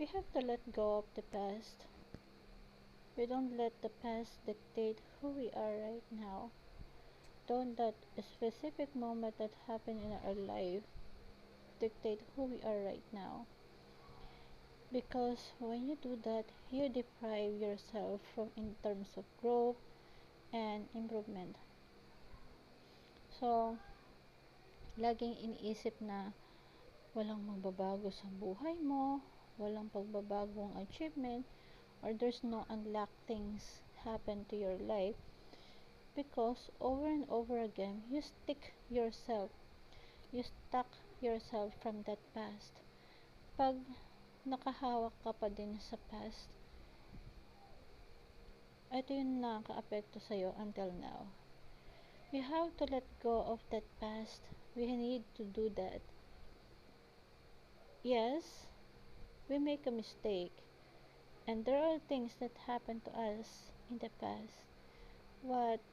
We have to let go of the past. We don't let the past dictate who we are right now. Don't let a specific moment that happened in our life dictate who we are right now. Because when you do that, you deprive yourself from in terms of growth and improvement. So, laging iniisip na walang magbabago sa buhay mo, walang pagbabagong achievement, or there's no unlocked things happen to your life, because over and over again, you stuck yourself from that past. Pag nakahawak ka pa din sa past, ito yung nakaka-apekto sa'yo until now. We have to let go of that past. We need to do that. Yes, we make a mistake, and there are things that happen to us in the past, but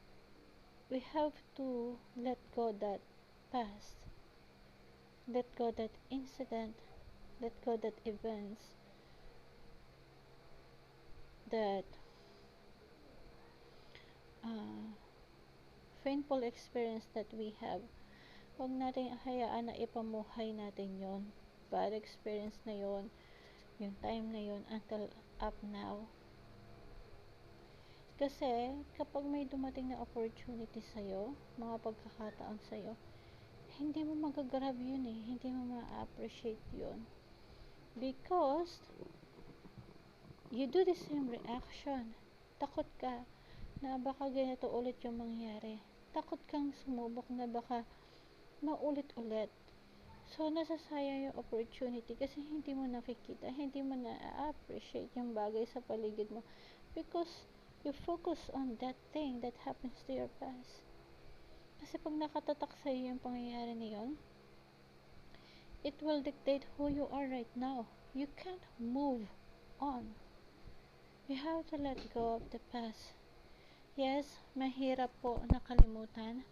we have to let go that past, let go that incident, let go that events, that painful experience that we have. Huwag natin hayaan na ipamuhay natin yon, bad experience na yon, yung time na yon until up now. Kasi kapag may dumating na opportunity sa'yo, mga pagkakataon sa'yo, hindi mo magagrab yun eh, hindi mo ma-appreciate yun, because you do the same reaction. Takot ka na baka ganito ulit yung mangyari. Takot kang sumubok na baka maulit-ulit. So, nasasayang yung opportunity kasi hindi mo nakikita, hindi mo na-appreciate yung bagay sa paligid mo, because you focus on that thing that happens to your past. Kasi pag nakatatak sa'yo yung pangyayari na yun, it will dictate who you are right now. You can't move on. You have to let go of the past. Yes, mahirap po nakalimutan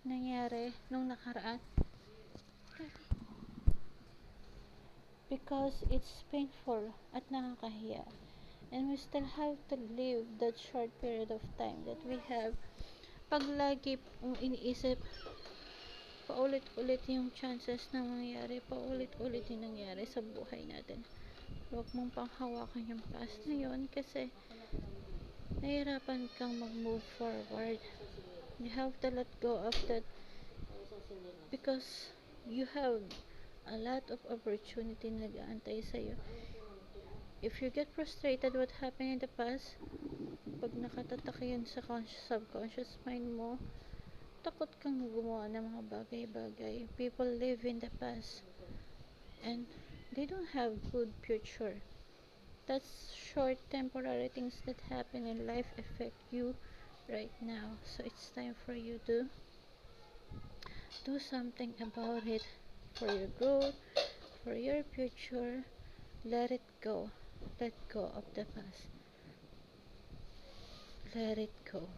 nangyari nung nakaraan, because it's painful at nakakahiya, and we still have to live that short period of time that we have. Pag lagi mong iniisip paulit-ulit yung chances na mangyari, paulit-ulit yung nangyari sa buhay natin, huwag mong panghawakan yung past na yun, kasi nahihirapan kang mag-move forward. You have to let go of that, because you have a lot of opportunity na nag-aantay sa'yo. If you get frustrated what happened in the past, pag nakatatak yun sa subconscious mind mo, takot kang gumawa ng mga bagay-bagay. People live in the past and they don't have good future. That's short temporary things that happen in life affect you right now. So it's time for you to do something about it, for your growth, for your future. Let it go. Let go of the past. Let it go.